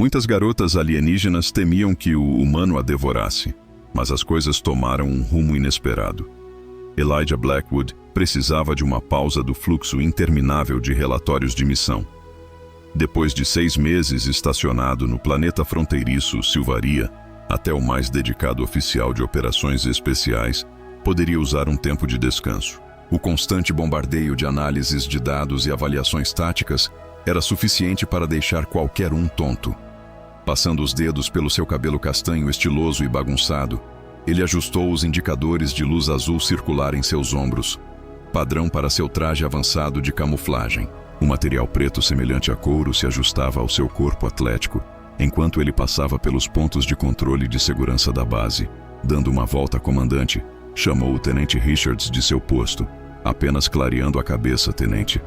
Muitas garotas alienígenas temiam que o humano a devorasse, mas as coisas tomaram um rumo inesperado. Elijah Blackwood precisava de uma pausa do fluxo interminável de relatórios de missão. Depois de 6 meses estacionado no planeta fronteiriço Silvaria, até o mais dedicado oficial de operações especiais poderia usar um tempo de descanso. O constante bombardeio de análises de dados e avaliações táticas era suficiente para deixar qualquer um tonto. Passando os dedos pelo seu cabelo castanho estiloso e bagunçado, ele ajustou os indicadores de luz azul circular em seus ombros, padrão para seu traje avançado de camuflagem. O material preto semelhante a couro se ajustava ao seu corpo atlético, enquanto ele passava pelos pontos de controle de segurança da base. Dando uma volta, comandante chamou o tenente Richards de seu posto, apenas clareando a cabeça, tenente.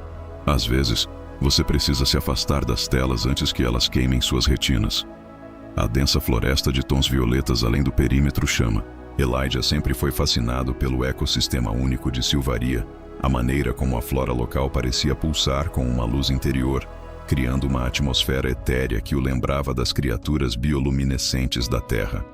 Às vezes, você precisa se afastar das telas antes que elas queimem suas retinas. A densa floresta de tons violetas além do perímetro chama. Elijah sempre foi fascinado pelo ecossistema único de Silvaria, a maneira como a flora local parecia pulsar com uma luz interior, criando uma atmosfera etérea que o lembrava das criaturas bioluminescentes da Terra.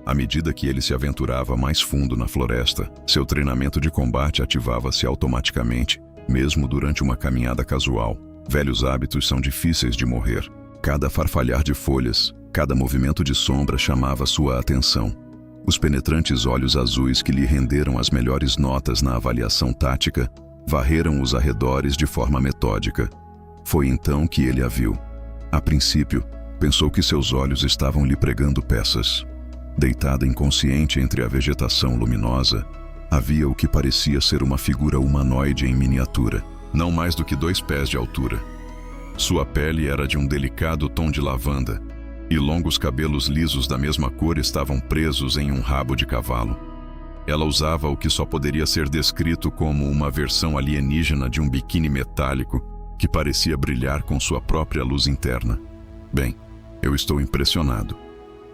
À medida que ele se aventurava mais fundo na floresta, seu treinamento de combate ativava-se automaticamente, mesmo durante uma caminhada casual. Velhos hábitos são difíceis de morrer. Cada farfalhar de folhas, cada movimento de sombra chamava sua atenção. Os penetrantes olhos azuis que lhe renderam as melhores notas na avaliação tática varreram os arredores de forma metódica. Foi então que ele a viu. A princípio, pensou que seus olhos estavam lhe pregando peças. Deitada inconsciente entre a vegetação luminosa, havia o que parecia ser uma figura humanoide em miniatura, não mais do que 2 pés de altura. Sua pele era de um delicado tom de lavanda, e longos cabelos lisos da mesma cor estavam presos em um rabo de cavalo. Ela usava o que só poderia ser descrito como uma versão alienígena de um biquíni metálico que parecia brilhar com sua própria luz interna. Bem, eu estou impressionado,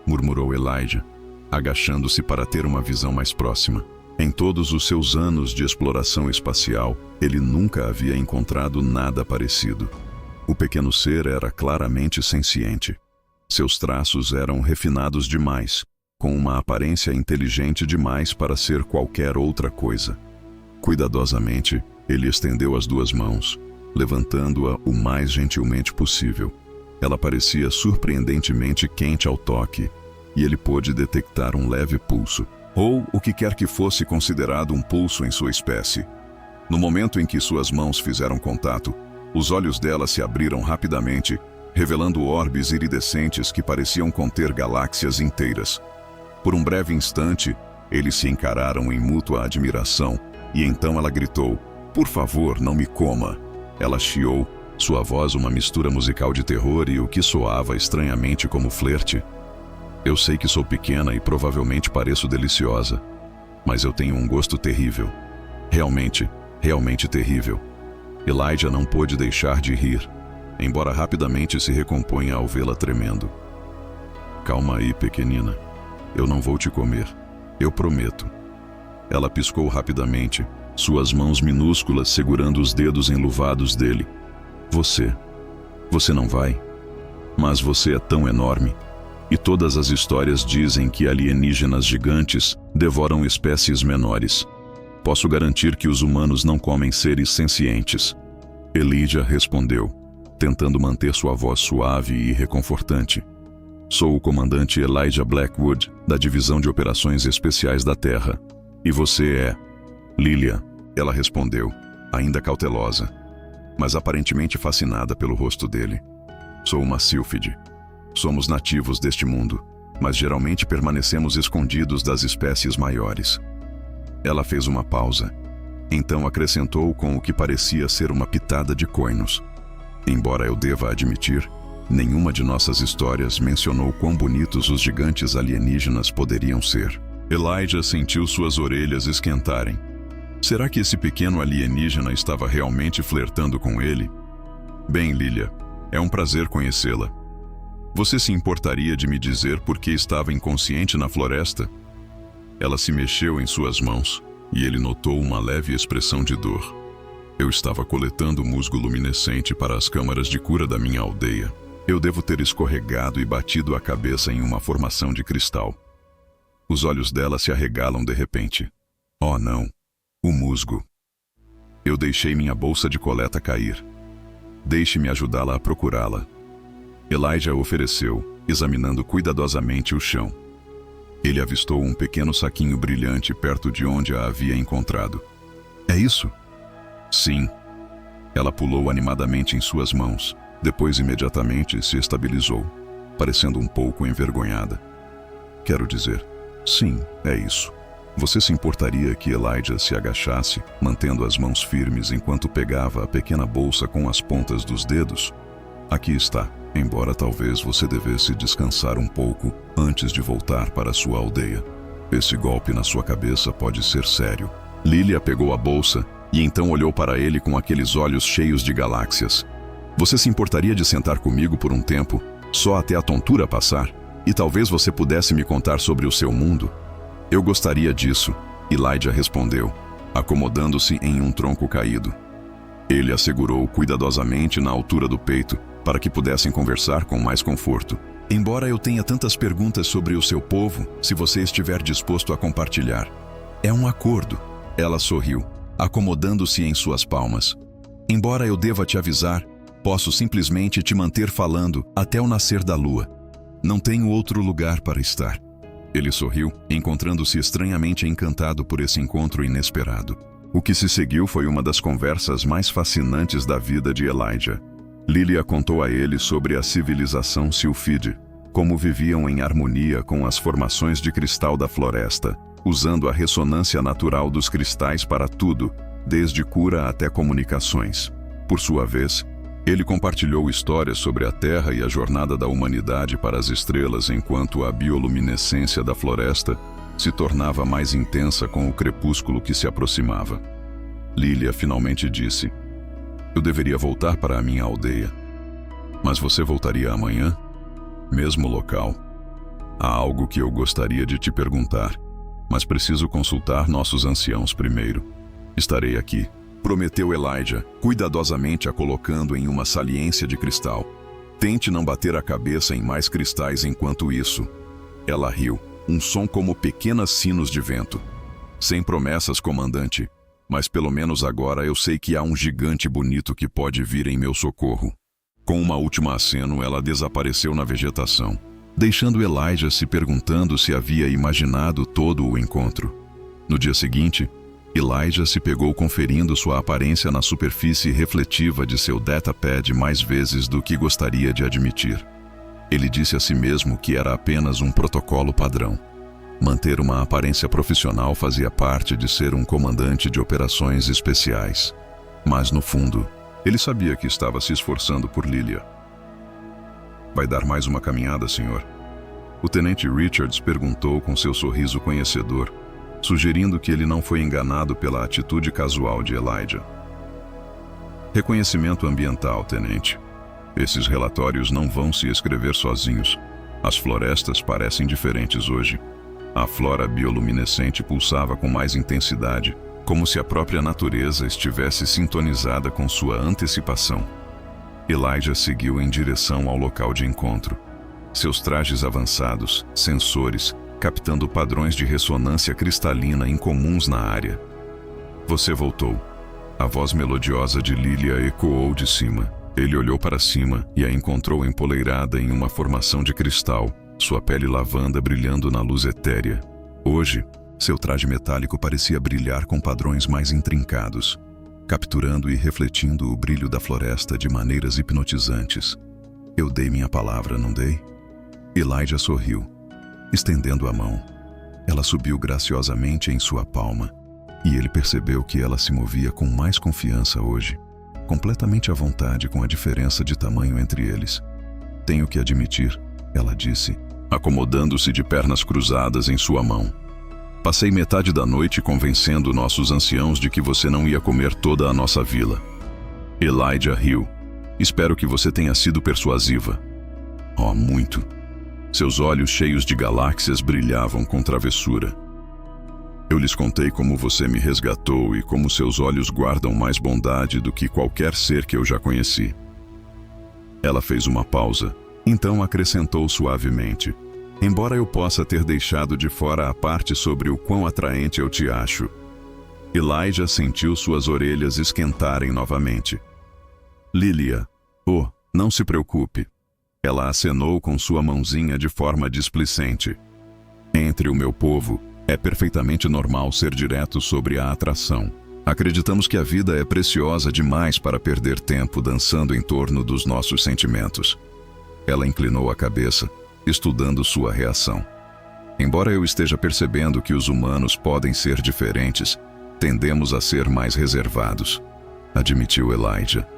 murmurou Elijah, agachando-se para ter uma visão mais próxima. Em todos os seus anos de exploração espacial, ele nunca havia encontrado nada parecido. O pequeno ser era claramente senciente. Seus traços eram refinados demais, com uma aparência inteligente demais para ser qualquer outra coisa. Cuidadosamente, ele estendeu as 2 mãos, levantando-a o mais gentilmente possível. Ela parecia surpreendentemente quente ao toque, e ele pôde detectar um leve pulso, ou o que quer que fosse considerado um pulso em sua espécie. No momento em que suas mãos fizeram contato, os olhos dela se abriram rapidamente, revelando orbes iridescentes que pareciam conter galáxias inteiras. Por um breve instante, eles se encararam em mútua admiração, e então ela gritou: "Por favor, não me coma!" Ela chiou, sua voz uma mistura musical de terror e o que soava estranhamente como flerte. "Eu sei que sou pequena e provavelmente pareço deliciosa, mas eu tenho um gosto terrível. Realmente, realmente terrível." Elijah não pôde deixar de rir, embora rapidamente se recomponha ao vê-la tremendo. "Calma aí, pequenina. Eu não vou te comer. Eu prometo." Ela piscou rapidamente, suas mãos minúsculas segurando os dedos enluvados dele. Você não vai? Mas você é tão enorme. E todas as histórias dizem que alienígenas gigantes devoram espécies menores. Posso garantir que os humanos não comem seres sencientes." Elijah respondeu, tentando manter sua voz suave e reconfortante. "Sou o comandante Elijah Blackwood, da Divisão de Operações Especiais da Terra. E você é?" "Lilia", ela respondeu, ainda cautelosa, mas aparentemente fascinada pelo rosto dele. "Sou uma sílfide. Somos nativos deste mundo, mas geralmente permanecemos escondidos das espécies maiores." Ela fez uma pausa, então acrescentou com o que parecia ser uma pitada de coinos. "Embora eu deva admitir, nenhuma de nossas histórias mencionou quão bonitos os gigantes alienígenas poderiam ser." Elijah sentiu suas orelhas esquentarem. Será que esse pequeno alienígena estava realmente flertando com ele? "Bem, Lilia, é um prazer conhecê-la. Você se importaria de me dizer por que estava inconsciente na floresta?" Ela se mexeu em suas mãos, e ele notou uma leve expressão de dor. "Eu estava coletando musgo luminescente para as câmaras de cura da minha aldeia. Eu devo ter escorregado e batido a cabeça em uma formação de cristal. Os olhos dela se arregalam de repente. Oh não! O musgo! Eu deixei minha bolsa de coleta cair. Deixe-me ajudá-la a procurá-la. Elijah ofereceu, examinando cuidadosamente o chão. Ele avistou um pequeno saquinho brilhante perto de onde a havia encontrado. É isso? Sim. Ela pulou animadamente em suas mãos. Depois imediatamente se estabilizou, parecendo um pouco envergonhada. Quero dizer, sim, é isso. Você se importaria que Elijah se agachasse, mantendo as mãos firmes enquanto pegava a pequena bolsa com as pontas dos dedos? Aqui está, embora talvez você devesse descansar um pouco antes de voltar para sua aldeia. Esse golpe na sua cabeça pode ser sério. Lilia pegou a bolsa e então olhou para ele com aqueles olhos cheios de galáxias. Você se importaria de sentar comigo por um tempo, só até a tontura passar? E talvez você pudesse me contar sobre o seu mundo? Eu gostaria disso, Elijah respondeu, acomodando-se em um tronco caído. Ele a segurou cuidadosamente na altura do peito, para que pudessem conversar com mais conforto. Embora eu tenha tantas perguntas sobre o seu povo, se você estiver disposto a compartilhar. É um acordo. Ela sorriu, acomodando-se em suas palmas. Embora eu deva te avisar, posso simplesmente te manter falando até o nascer da lua. Não tenho outro lugar para estar. Ele sorriu, encontrando-se estranhamente encantado por esse encontro inesperado. O que se seguiu foi uma das conversas mais fascinantes da vida de Elijah. Lilia contou a ele sobre a civilização Sylphide, como viviam em harmonia com as formações de cristal da floresta, usando a ressonância natural dos cristais para tudo, desde cura até comunicações. Por sua vez, ele compartilhou histórias sobre a Terra e a jornada da humanidade para as estrelas enquanto a bioluminescência da floresta se tornava mais intensa com o crepúsculo que se aproximava. Lilia finalmente disse: eu deveria voltar para a minha aldeia. Mas você voltaria amanhã? Mesmo local. Há algo que eu gostaria de te perguntar, mas preciso consultar nossos anciãos primeiro. Estarei aqui, prometeu Elijah, cuidadosamente a colocando em uma saliência de cristal. Tente não bater a cabeça em mais cristais enquanto isso. Ela riu, um som como pequenas sinos de vento. Sem promessas, comandante, mas pelo menos agora eu sei que há um gigante bonito que pode vir em meu socorro. Com uma última aceno, ela desapareceu na vegetação, deixando Elijah se perguntando se havia imaginado todo o encontro. No dia seguinte, Elijah se pegou conferindo sua aparência na superfície refletiva de seu datapad mais vezes do que gostaria de admitir. Ele disse a si mesmo que era apenas um protocolo padrão. Manter uma aparência profissional fazia parte de ser um comandante de operações especiais. Mas, no fundo, ele sabia que estava se esforçando por Lilia. Vai dar mais uma caminhada, senhor? O tenente Richards perguntou com seu sorriso conhecedor, sugerindo que ele não foi enganado pela atitude casual de Elijah. Reconhecimento ambiental, tenente. Esses relatórios não vão se escrever sozinhos. As florestas parecem diferentes hoje. A flora bioluminescente pulsava com mais intensidade, como se a própria natureza estivesse sintonizada com sua antecipação. Elijah seguiu em direção ao local de encontro. Seus trajes avançados, sensores, captando padrões de ressonância cristalina incomuns na área. Você voltou. A voz melodiosa de Lilia ecoou de cima. Ele olhou para cima e a encontrou empoleirada em uma formação de cristal, sua pele lavanda brilhando na luz etérea. Hoje, seu traje metálico parecia brilhar com padrões mais intrincados, capturando e refletindo o brilho da floresta de maneiras hipnotizantes. Eu dei minha palavra, não dei? Elijah sorriu, estendendo a mão. Ela subiu graciosamente em sua palma, e ele percebeu que ela se movia com mais confiança hoje, completamente à vontade com a diferença de tamanho entre eles. Tenho que admitir, ela disse, acomodando-se de pernas cruzadas em sua mão. Passei metade da noite convencendo nossos anciãos de que você não ia comer toda a nossa vila. Elijah riu. Espero que você tenha sido persuasiva. Oh, muito. Seus olhos cheios de galáxias brilhavam com travessura. Eu lhes contei como você me resgatou e como seus olhos guardam mais bondade do que qualquer ser que eu já conheci. Ela fez uma pausa, então acrescentou suavemente: embora eu possa ter deixado de fora a parte sobre o quão atraente eu te acho. Elijah sentiu suas orelhas esquentarem novamente. Lilia, oh, não se preocupe. Ela acenou com sua mãozinha de forma displicente. Entre o meu povo, é perfeitamente normal ser direto sobre a atração. Acreditamos que a vida é preciosa demais para perder tempo dançando em torno dos nossos sentimentos. Ela inclinou a cabeça, estudando sua reação. Embora eu esteja percebendo que os humanos podem ser diferentes, tendemos a ser mais reservados, admitiu Elijah.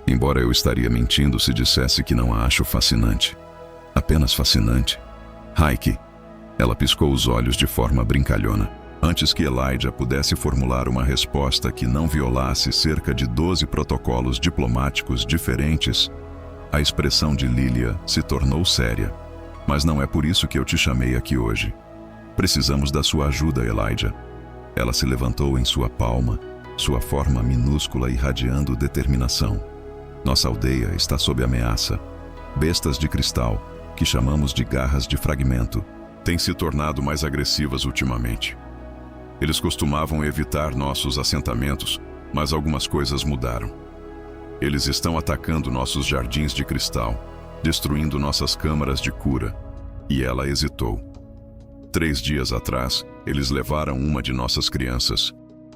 Embora eu estaria mentindo se dissesse que não a acho fascinante. Apenas fascinante. Heike. Ela piscou os olhos de forma brincalhona. Antes que Elijah pudesse formular uma resposta que não violasse cerca de 12 protocolos diplomáticos diferentes, a expressão de Lilia se tornou séria. Mas não é por isso que eu te chamei aqui hoje. Precisamos da sua ajuda, Elijah. Ela se levantou em sua palma, sua forma minúscula irradiando determinação. Nossa aldeia está sob ameaça. Bestas de cristal, que chamamos de garras de fragmento, têm se tornado mais agressivas ultimamente. Eles costumavam evitar nossos assentamentos, mas algumas coisas mudaram. Eles estão atacando nossos jardins de cristal, destruindo nossas câmaras de cura. E ela hesitou. 3 dias atrás, eles levaram uma de nossas crianças.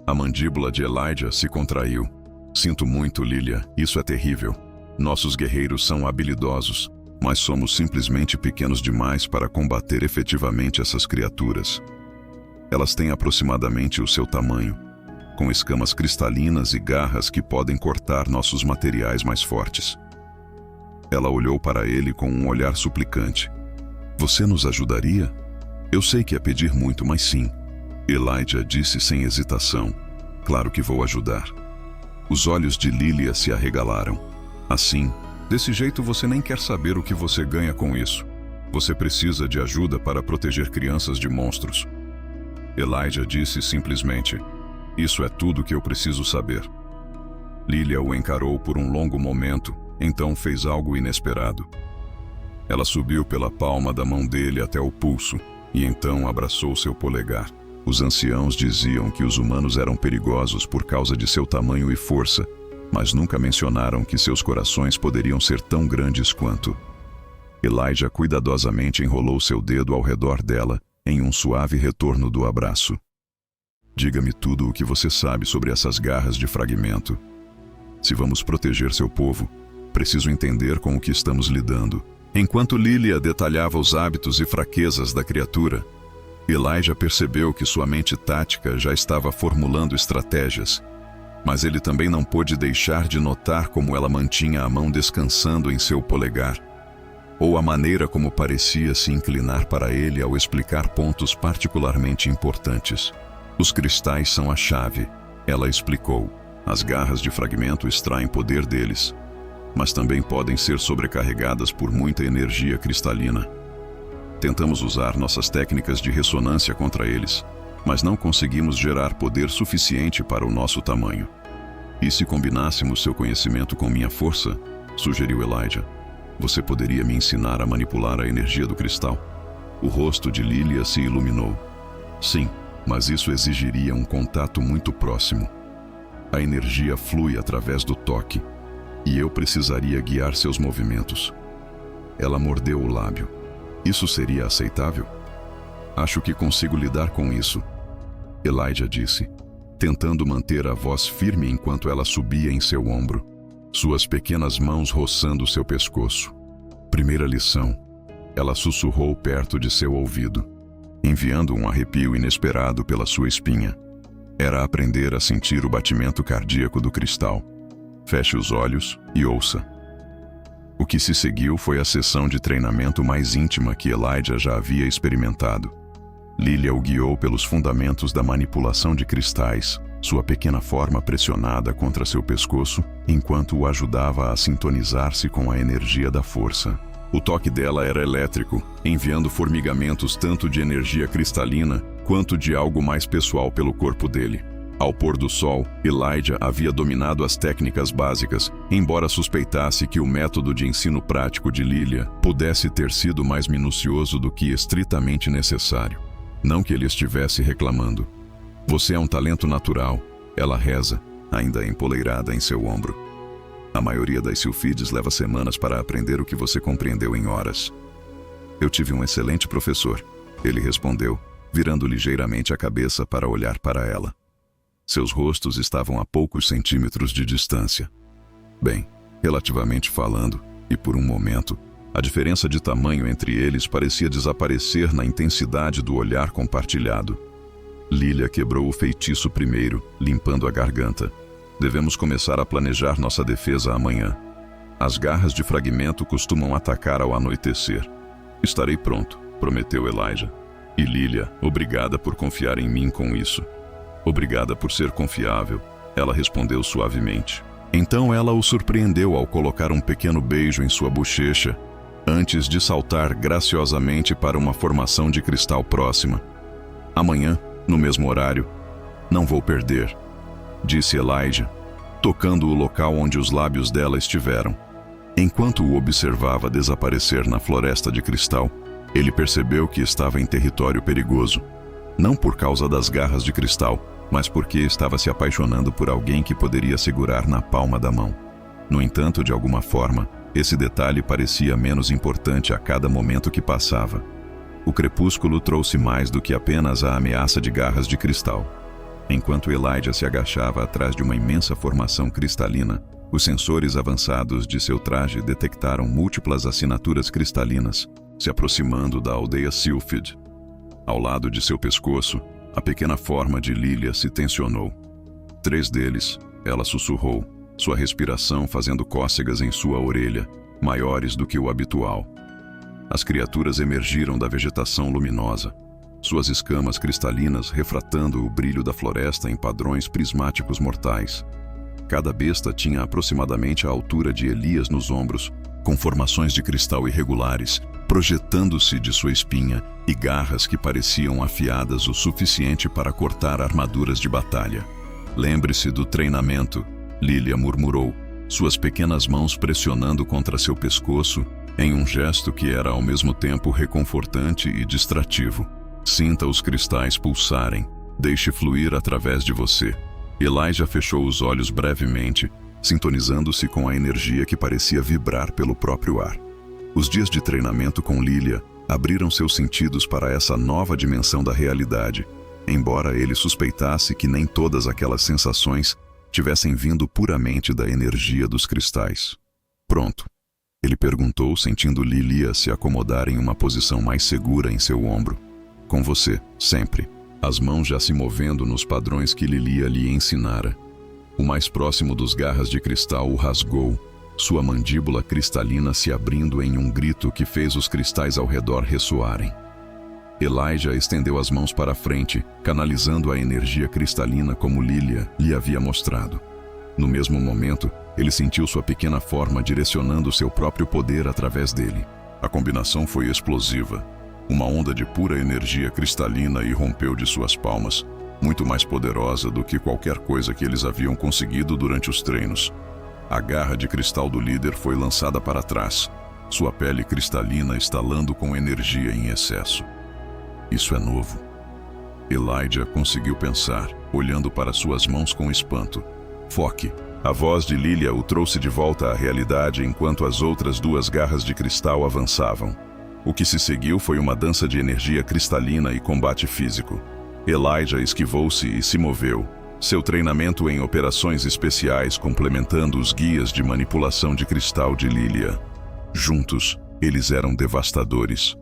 A mandíbula de Elijah se contraiu. Sinto muito, Lilia, isso é terrível. Nossos guerreiros são habilidosos, mas somos simplesmente pequenos demais para combater efetivamente essas criaturas. Elas têm aproximadamente o seu tamanho, com escamas cristalinas e garras que podem cortar nossos materiais mais fortes. Ela olhou para ele com um olhar suplicante. Você nos ajudaria? Eu sei que é pedir muito, mas sim. Elijah disse sem hesitação. Claro que vou ajudar. Os olhos de Lilia se arregalaram. Assim, desse jeito você nem quer saber o que você ganha com isso. Você precisa de ajuda para proteger crianças de monstros. Elijah disse simplesmente: isso é tudo que eu preciso saber. Lilia o encarou por um longo momento, então fez algo inesperado. Ela subiu pela palma da mão dele até o pulso, e então abraçou seu polegar. Os anciãos diziam que os humanos eram perigosos por causa de seu tamanho e força, mas nunca mencionaram que seus corações poderiam ser tão grandes quanto. Elijah cuidadosamente enrolou seu dedo ao redor dela, em um suave retorno do abraço. Diga-me tudo o que você sabe sobre essas garras de fragmento. Se vamos proteger seu povo, preciso entender com o que estamos lidando. Enquanto Lilia detalhava os hábitos e fraquezas da criatura, Elijah percebeu que sua mente tática já estava formulando estratégias, mas ele também não pôde deixar de notar como ela mantinha a mão descansando em seu polegar, ou a maneira como parecia se inclinar para ele ao explicar pontos particularmente importantes. Os cristais são a chave, ela explicou. As garras de fragmento extraem poder deles, mas também podem ser sobrecarregadas por muita energia cristalina. Tentamos usar nossas técnicas de ressonância contra eles, mas não conseguimos gerar poder suficiente para o nosso tamanho. E se combinássemos seu conhecimento com minha força, sugeriu Elijah, você poderia me ensinar a manipular a energia do cristal? O rosto de Lilia se iluminou. Sim, mas isso exigiria um contato muito próximo. A energia flui através do toque, e eu precisaria guiar seus movimentos. Ela mordeu o lábio. Isso seria aceitável? Acho que consigo lidar com isso, Elijah disse, tentando manter a voz firme enquanto ela subia em seu ombro, suas pequenas mãos roçando seu pescoço. Primeira lição, ela sussurrou perto de seu ouvido, enviando um arrepio inesperado pela sua espinha. Era aprender a sentir o batimento cardíaco do cristal. Feche os olhos e ouça. O que se seguiu foi a sessão de treinamento mais íntima que Elijah já havia experimentado. Lilia o guiou pelos fundamentos da manipulação de cristais, sua pequena forma pressionada contra seu pescoço, enquanto o ajudava a sintonizar-se com a energia da força. O toque dela era elétrico, enviando formigamentos tanto de energia cristalina quanto de algo mais pessoal pelo corpo dele. Ao pôr do sol, Elijah havia dominado as técnicas básicas, embora suspeitasse que o método de ensino prático de Lilia pudesse ter sido mais minucioso do que estritamente necessário. Não que ele estivesse reclamando. Você é um talento natural, ela reza, ainda empoleirada em seu ombro. A maioria das Sylphides leva semanas para aprender o que você compreendeu em horas. Eu tive um excelente professor, ele respondeu, virando ligeiramente a cabeça para olhar para ela. Seus rostos estavam a poucos centímetros de distância. Bem, relativamente falando, e por um momento, a diferença de tamanho entre eles parecia desaparecer na intensidade do olhar compartilhado. Lilia quebrou o feitiço primeiro, limpando a garganta. Devemos começar a planejar nossa defesa amanhã. As garras de fragmento costumam atacar ao anoitecer. Estarei pronto, prometeu Elijah. E Lilia, obrigada por confiar em mim com isso. Obrigada por ser confiável, ela respondeu suavemente. Então ela o surpreendeu ao colocar um pequeno beijo em sua bochecha, antes de saltar graciosamente para uma formação de cristal próxima. Amanhã, no mesmo horário, não vou perder, disse Elijah, tocando o local onde os lábios dela estiveram. Enquanto o observava desaparecer na floresta de cristal, ele percebeu que estava em território perigoso. Não por causa das garras de cristal, mas porque estava se apaixonando por alguém que poderia segurar na palma da mão. No entanto, de alguma forma, esse detalhe parecia menos importante a cada momento que passava. O crepúsculo trouxe mais do que apenas a ameaça de garras de cristal. Enquanto Elijah se agachava atrás de uma imensa formação cristalina, os sensores avançados de seu traje detectaram múltiplas assinaturas cristalinas, se aproximando da aldeia Sylphid. Ao lado de seu pescoço, a pequena forma de Lilia se tensionou. 3 deles, ela sussurrou, sua respiração fazendo cócegas em sua orelha, maiores do que o habitual. As criaturas emergiram da vegetação luminosa, suas escamas cristalinas refratando o brilho da floresta em padrões prismáticos mortais. Cada besta tinha aproximadamente a altura de Elias nos ombros, com formações de cristal irregulares, projetando-se de sua espinha e garras que pareciam afiadas o suficiente para cortar armaduras de batalha. Lembre-se do treinamento, Lilia murmurou, suas pequenas mãos pressionando contra seu pescoço, em um gesto que era ao mesmo tempo reconfortante e distrativo. Sinta os cristais pulsarem, deixe fluir através de você. Elijah fechou os olhos brevemente, sintonizando-se com a energia que parecia vibrar pelo próprio ar. Os dias de treinamento com Lilia abriram seus sentidos para essa nova dimensão da realidade, embora ele suspeitasse que nem todas aquelas sensações tivessem vindo puramente da energia dos cristais. Pronto, ele perguntou, sentindo Lilia se acomodar em uma posição mais segura em seu ombro. Com você, sempre. As mãos já se movendo nos padrões que Lilia lhe ensinara. O mais próximo dos garras de cristal o rasgou, sua mandíbula cristalina se abrindo em um grito que fez os cristais ao redor ressoarem. Elijah estendeu as mãos para a frente, canalizando a energia cristalina como Lilia lhe havia mostrado. No mesmo momento, ele sentiu sua pequena forma direcionando seu próprio poder através dele. A combinação foi explosiva. Uma onda de pura energia cristalina irrompeu de suas palmas, muito mais poderosa do que qualquer coisa que eles haviam conseguido durante os treinos. A garra de cristal do líder foi lançada para trás, sua pele cristalina estalando com energia em excesso. Isso é novo. Elijah conseguiu pensar, olhando para suas mãos com espanto. Foque. A voz de Lilia o trouxe de volta à realidade enquanto as outras 2 garras de cristal avançavam. O que se seguiu foi uma dança de energia cristalina e combate físico. Elijah esquivou-se e se moveu, seu treinamento em operações especiais complementando os guias de manipulação de cristal de Lilia. Juntos, eles eram devastadores.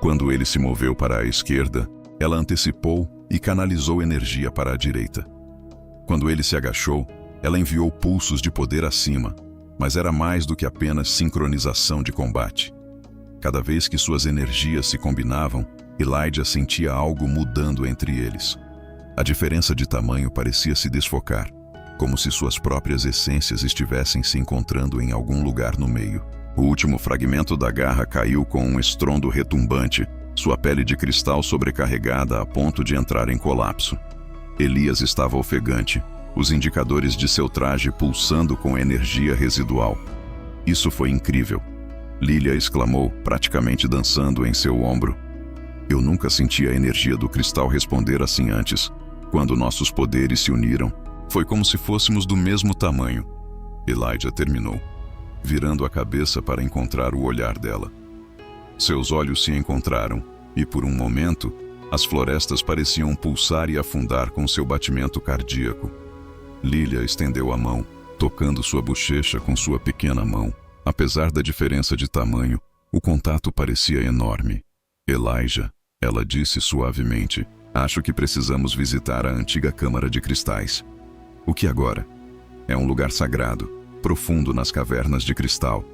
Quando ele se moveu para a esquerda, ela antecipou e canalizou energia para a direita. Quando ele se agachou, ela enviou pulsos de poder acima, mas era mais do que apenas sincronização de combate. Cada vez que suas energias se combinavam, Elijah sentia algo mudando entre eles. A diferença de tamanho parecia se desfocar, como se suas próprias essências estivessem se encontrando em algum lugar no meio. O último fragmento da garra caiu com um estrondo retumbante, sua pele de cristal sobrecarregada a ponto de entrar em colapso. Elias estava ofegante, os indicadores de seu traje pulsando com energia residual. Isso foi incrível. Lilia exclamou, praticamente dançando em seu ombro. Eu nunca senti a energia do cristal responder assim antes. Quando nossos poderes se uniram, foi como se fôssemos do mesmo tamanho. Elijah terminou, virando a cabeça para encontrar o olhar dela. Seus olhos se encontraram, e por um momento, as florestas pareciam pulsar e afundar com seu batimento cardíaco. Lilia estendeu a mão, tocando sua bochecha com sua pequena mão. Apesar da diferença de tamanho, o contato parecia enorme. Elijah, ela disse suavemente, acho que precisamos visitar a antiga Câmara de Cristais. O que agora? É um lugar sagrado, profundo nas cavernas de cristal.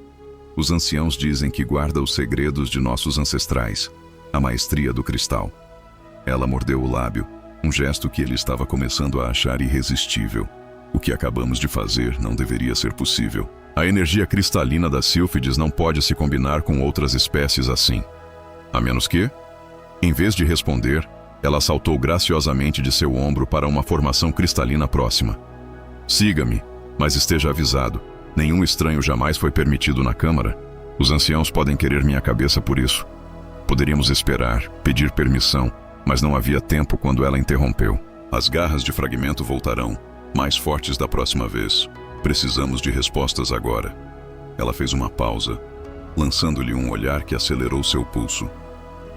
Os anciãos dizem que guarda os segredos de nossos ancestrais, a maestria do cristal. Ela mordeu o lábio, um gesto que ele estava começando a achar irresistível. O que acabamos de fazer não deveria ser possível. A energia cristalina das sílfides não pode se combinar com outras espécies assim. A menos que... Em vez de responder, ela saltou graciosamente de seu ombro para uma formação cristalina próxima. Siga-me, mas esteja avisado. Nenhum estranho jamais foi permitido na Câmara. Os anciãos podem querer minha cabeça por isso. Poderíamos esperar, pedir permissão, mas não havia tempo quando ela interrompeu. As garras de fragmento voltarão, mais fortes da próxima vez. Precisamos de respostas agora. Ela fez uma pausa, lançando-lhe um olhar que acelerou seu pulso.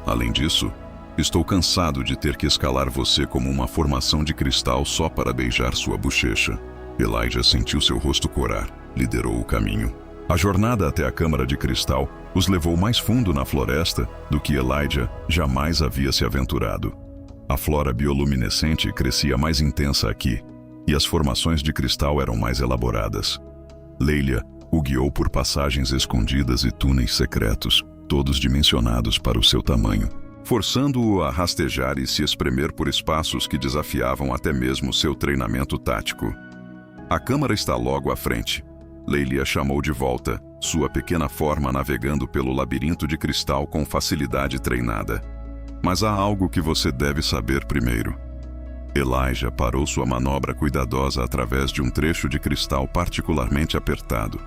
Além disso, estou cansado de ter que escalar você como uma formação de cristal só para beijar sua bochecha. Elijah sentiu seu rosto corar, liderou o caminho. A jornada até a Câmara de Cristal os levou mais fundo na floresta do que Elijah jamais havia se aventurado. A flora bioluminescente crescia mais intensa aqui, e as formações de cristal eram mais elaboradas. Leila o guiou por passagens escondidas e túneis secretos, todos dimensionados para o seu tamanho, forçando-o a rastejar e se espremer por espaços que desafiavam até mesmo seu treinamento tático. A câmara está logo à frente. Leila chamou de volta, sua pequena forma navegando pelo labirinto de cristal com facilidade treinada. Mas há algo que você deve saber primeiro. Elijah parou sua manobra cuidadosa através de um trecho de cristal particularmente apertado.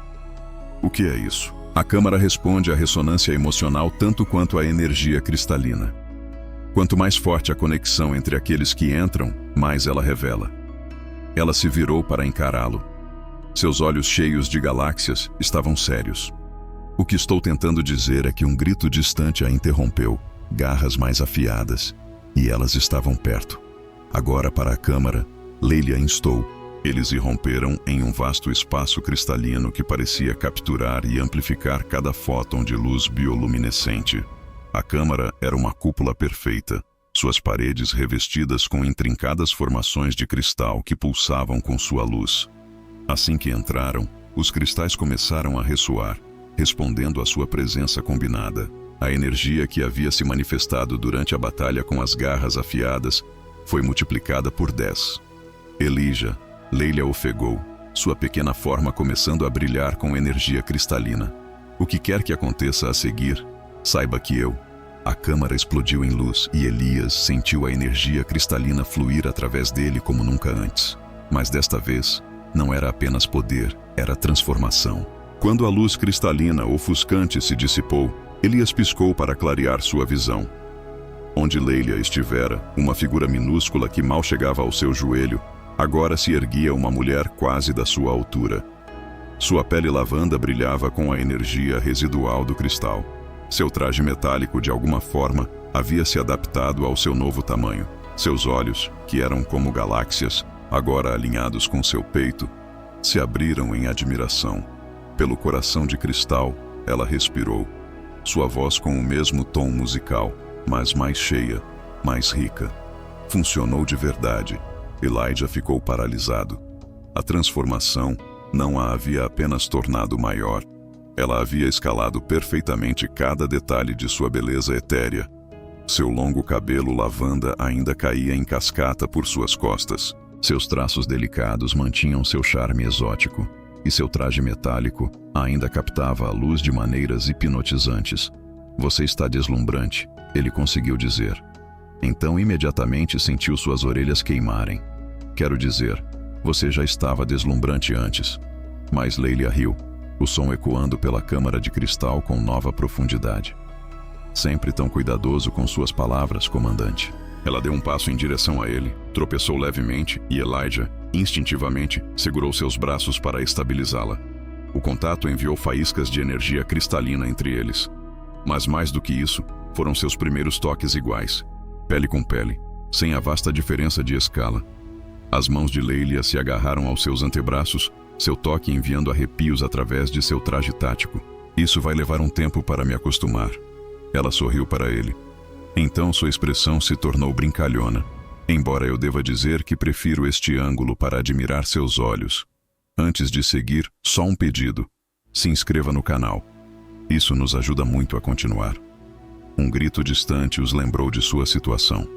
O que é isso? A câmara responde à ressonância emocional tanto quanto à energia cristalina. Quanto mais forte a conexão entre aqueles que entram, mais ela revela. Ela se virou para encará-lo. Seus olhos cheios de galáxias estavam sérios. O que estou tentando dizer é que um grito distante a interrompeu, garras mais afiadas, e elas estavam perto. Agora para a câmara, Leila instou. Eles irromperam em um vasto espaço cristalino que parecia capturar e amplificar cada fóton de luz bioluminescente. A câmara era uma cúpula perfeita, suas paredes revestidas com intrincadas formações de cristal que pulsavam com sua luz. Assim que entraram, os cristais começaram a ressoar, respondendo à sua presença combinada. A energia que havia se manifestado durante a batalha com as garras afiadas foi multiplicada por 10. Elijah, Leila ofegou, sua pequena forma começando a brilhar com energia cristalina. O que quer que aconteça a seguir, saiba que eu... A câmara explodiu em luz e Elias sentiu a energia cristalina fluir através dele como nunca antes. Mas desta vez, não era apenas poder, era transformação. Quando a luz cristalina ofuscante se dissipou, Elias piscou para clarear sua visão. Onde Leila estivera, uma figura minúscula que mal chegava ao seu joelho, agora se erguia uma mulher quase da sua altura. Sua pele lavanda brilhava com a energia residual do cristal. Seu traje metálico, de alguma forma, havia se adaptado ao seu novo tamanho. Seus olhos, que eram como galáxias, agora alinhados com seu peito, se abriram em admiração. Pelo coração de cristal, ela respirou. Sua voz com o mesmo tom musical, mas mais cheia, mais rica. Funcionou de verdade. Elijah ficou paralisado. A transformação não a havia apenas tornado maior. Ela havia escalado perfeitamente cada detalhe de sua beleza etérea. Seu longo cabelo lavanda ainda caía em cascata por suas costas. Seus traços delicados mantinham seu charme exótico, e seu traje metálico ainda captava a luz de maneiras hipnotizantes. Você está deslumbrante, ele conseguiu dizer. Então imediatamente sentiu suas orelhas queimarem. Quero dizer, você já estava deslumbrante antes. Mas Layla riu, o som ecoando pela câmara de cristal com nova profundidade. Sempre tão cuidadoso com suas palavras, comandante. Ela deu um passo em direção a ele, tropeçou levemente e Elijah, instintivamente, segurou seus braços para estabilizá-la. O contato enviou faíscas de energia cristalina entre eles. Mas mais do que isso, foram seus primeiros toques iguais, pele com pele, sem a vasta diferença de escala. As mãos de Layla se agarraram aos seus antebraços, seu toque enviando arrepios através de seu traje tático. Isso vai levar um tempo para me acostumar. Ela sorriu para ele. Então sua expressão se tornou brincalhona. Embora eu deva dizer que prefiro este ângulo para admirar seus olhos. Antes de seguir, só um pedido. Se inscreva no canal. Isso nos ajuda muito a continuar. Um grito distante os lembrou de sua situação.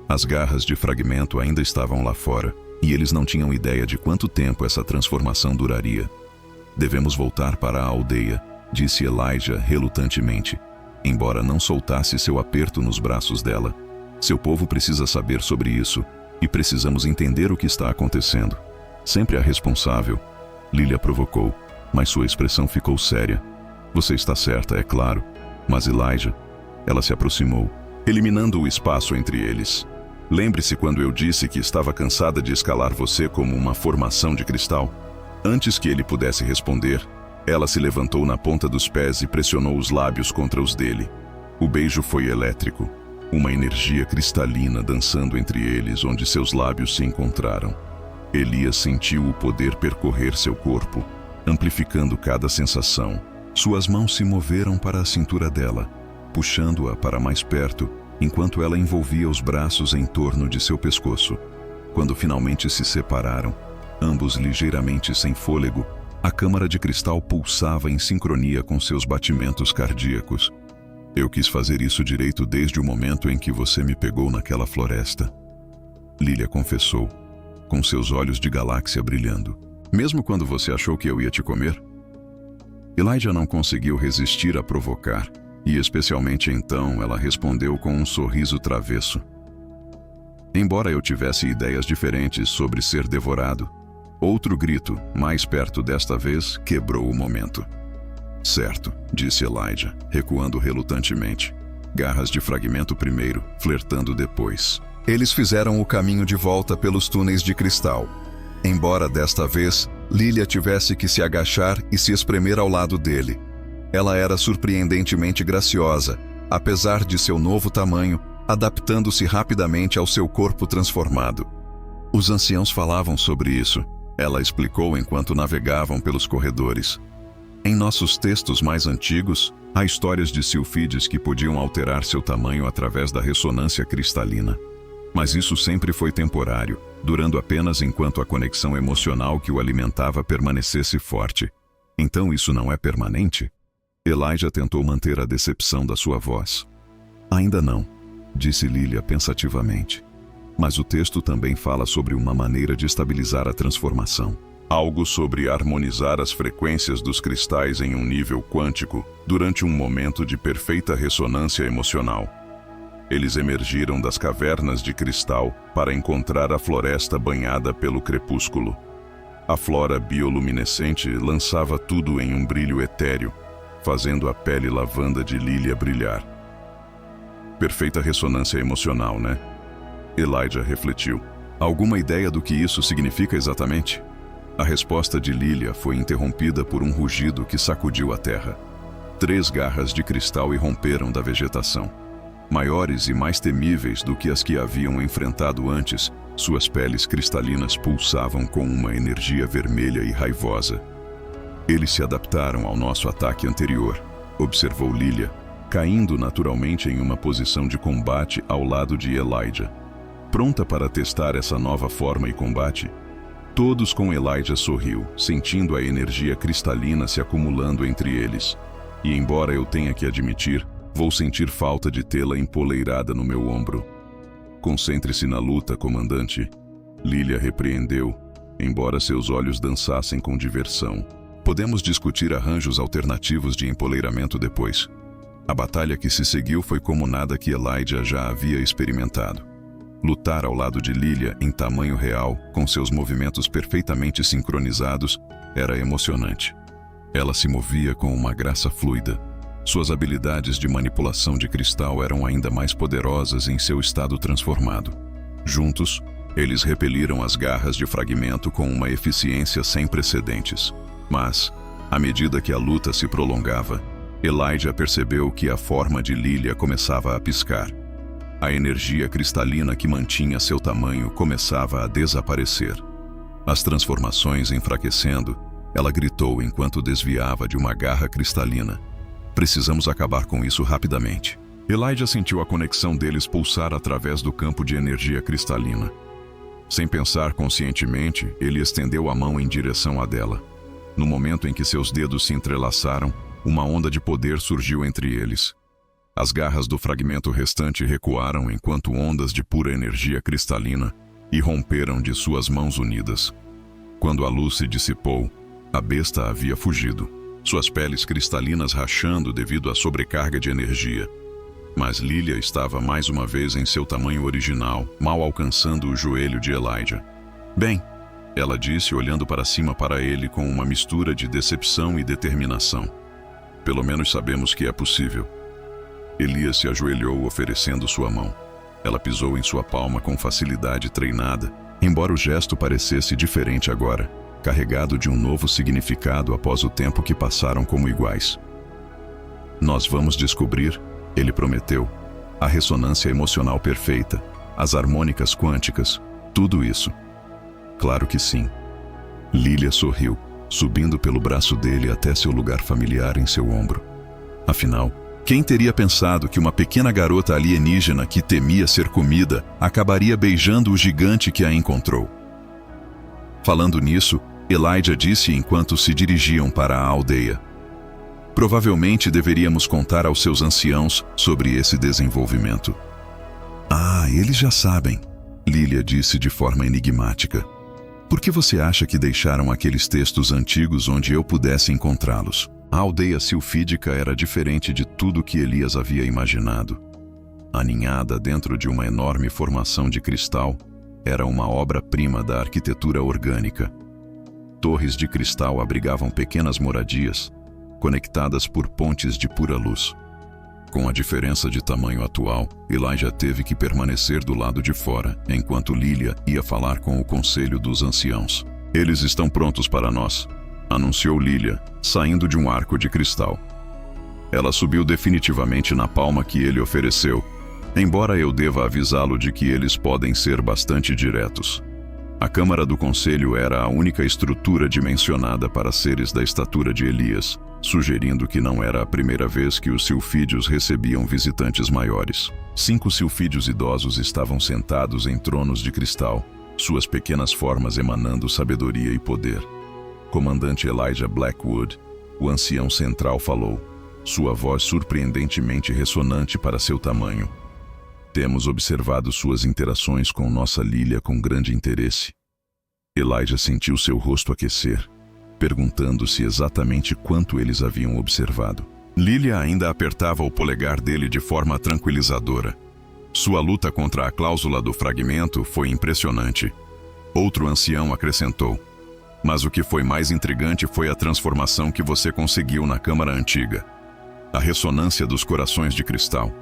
As garras de fragmento ainda estavam lá fora, e eles não tinham ideia de quanto tempo essa transformação duraria. Devemos voltar para a aldeia, disse Elijah relutantemente, embora não soltasse seu aperto nos braços dela. Seu povo precisa saber sobre isso, e precisamos entender o que está acontecendo. Sempre a responsável, Lilia provocou, mas sua expressão ficou séria. Você está certa, é claro, mas Elijah... Ela se aproximou, eliminando o espaço entre eles. Lembre-se quando eu disse que estava cansada de escalar você como uma formação de cristal? Antes que ele pudesse responder, ela se levantou na ponta dos pés e pressionou os lábios contra os dele. O beijo foi elétrico, uma energia cristalina dançando entre eles onde seus lábios se encontraram. Elias sentiu o poder percorrer seu corpo, amplificando cada sensação. Suas mãos se moveram para a cintura dela, puxando-a para mais perto, enquanto ela envolvia os braços em torno de seu pescoço. Quando finalmente se separaram, ambos ligeiramente sem fôlego, a câmara de cristal pulsava em sincronia com seus batimentos cardíacos. Eu quis fazer isso direito desde o momento em que você me pegou naquela floresta. Lilia confessou, com seus olhos de galáxia brilhando. Mesmo quando você achou que eu ia te comer? Elijah não conseguiu resistir a provocar. E especialmente então ela respondeu com um sorriso travesso. Embora eu tivesse ideias diferentes sobre ser devorado, outro grito, mais perto desta vez, quebrou o momento. Certo, disse Elijah, recuando relutantemente. Garras de fragmento primeiro, flertando depois. Eles fizeram o caminho de volta pelos túneis de cristal. Embora desta vez, Lilia tivesse que se agachar e se espremer ao lado dele. Ela era surpreendentemente graciosa, apesar de seu novo tamanho, adaptando-se rapidamente ao seu corpo transformado. Os anciãos falavam sobre isso, ela explicou enquanto navegavam pelos corredores. Em nossos textos mais antigos, há histórias de sílfides que podiam alterar seu tamanho através da ressonância cristalina. Mas isso sempre foi temporário, durando apenas enquanto a conexão emocional que o alimentava permanecesse forte. Então isso não é permanente? Elijah tentou manter a decepção da sua voz. Ainda não, disse Lilia pensativamente. Mas o texto também fala sobre uma maneira de estabilizar a transformação. Algo sobre harmonizar as frequências dos cristais em um nível quântico durante um momento de perfeita ressonância emocional. Eles emergiram das cavernas de cristal para encontrar a floresta banhada pelo crepúsculo. A flora bioluminescente lançava tudo em um brilho etéreo, fazendo a pele lavanda de Lilia brilhar. Perfeita ressonância emocional, né? Elijah refletiu. Alguma ideia do que isso significa exatamente? A resposta de Lilia foi interrompida por um rugido que sacudiu a terra. 3 garras de cristal irromperam da vegetação. Maiores e mais temíveis do que as que haviam enfrentado antes, suas peles cristalinas pulsavam com uma energia vermelha e raivosa. Eles se adaptaram ao nosso ataque anterior, observou Lilia, caindo naturalmente em uma posição de combate ao lado de Elijah. Pronta para testar essa nova forma e combate? Todos com Elijah sorriu, sentindo a energia cristalina se acumulando entre eles. E embora eu tenha que admitir, vou sentir falta de tê-la empoleirada no meu ombro. Concentre-se na luta, comandante. Lilia repreendeu, embora seus olhos dançassem com diversão. Podemos discutir arranjos alternativos de empoleiramento depois. A batalha que se seguiu foi como nada que Elijah já havia experimentado. Lutar ao lado de Lilia em tamanho real, com seus movimentos perfeitamente sincronizados, era emocionante. Ela se movia com uma graça fluida. Suas habilidades de manipulação de cristal eram ainda mais poderosas em seu estado transformado. Juntos, eles repeliram as garras de Fragmento com uma eficiência sem precedentes. Mas, à medida que a luta se prolongava, Elijah percebeu que a forma de Lilia começava a piscar. A energia cristalina que mantinha seu tamanho começava a desaparecer. As transformações enfraquecendo, ela gritou enquanto desviava de uma garra cristalina. Precisamos acabar com isso rapidamente. Elijah sentiu a conexão deles pulsar através do campo de energia cristalina. Sem pensar conscientemente, ele estendeu a mão em direção à dela. No momento em que seus dedos se entrelaçaram, uma onda de poder surgiu entre eles. As garras do fragmento restante recuaram enquanto ondas de pura energia cristalina irromperam de suas mãos unidas. Quando a luz se dissipou, a besta havia fugido, suas peles cristalinas rachando devido à sobrecarga de energia. Mas Lilia estava mais uma vez em seu tamanho original, mal alcançando o joelho de Elijah. "Bem", ela disse olhando para cima para ele com uma mistura de decepção e determinação. "Pelo menos sabemos que é possível." Elias se ajoelhou oferecendo sua mão. Ela pisou em sua palma com facilidade treinada, embora o gesto parecesse diferente agora, carregado de um novo significado após o tempo que passaram como iguais. "Nós vamos descobrir", ele prometeu, "a ressonância emocional perfeita, as harmônicas quânticas, tudo isso." "Claro que sim." Lilia sorriu, subindo pelo braço dele até seu lugar familiar em seu ombro. Afinal, quem teria pensado que uma pequena garota alienígena que temia ser comida acabaria beijando o gigante que a encontrou? Falando nisso, Elijah disse enquanto se dirigiam para a aldeia: "Provavelmente deveríamos contar aos seus anciãos sobre esse desenvolvimento." "Ah, eles já sabem", Lilia disse de forma enigmática. "Por que você acha que deixaram aqueles textos antigos onde eu pudesse encontrá-los?" A aldeia silfídica era diferente de tudo que Elias havia imaginado. Aninhada dentro de uma enorme formação de cristal, era uma obra-prima da arquitetura orgânica. Torres de cristal abrigavam pequenas moradias, conectadas por pontes de pura luz. Com a diferença de tamanho atual, Elijah teve que permanecer do lado de fora, enquanto Lilia ia falar com o conselho dos anciãos. "Eles estão prontos para nós", anunciou Lilia, saindo de um arco de cristal. Ela subiu definitivamente na palma que ele ofereceu, embora eu deva avisá-lo de que eles podem ser bastante diretos. A Câmara do Conselho era a única estrutura dimensionada para seres da estatura de Elias, sugerindo que não era a primeira vez que os silfídeos recebiam visitantes maiores. 5 silfídeos idosos estavam sentados em tronos de cristal, suas pequenas formas emanando sabedoria e poder. Comandante Elijah Blackwood, o ancião central, falou, sua voz surpreendentemente ressonante para seu tamanho. "Temos observado suas interações com nossa Lilia com grande interesse." Elijah sentiu seu rosto aquecer, perguntando-se exatamente quanto eles haviam observado. Lilia ainda apertava o polegar dele de forma tranquilizadora. "Sua luta contra a cláusula do fragmento foi impressionante." Outro ancião acrescentou, "Mas o que foi mais intrigante foi a transformação que você conseguiu na Câmara Antiga. A ressonância dos corações de cristal."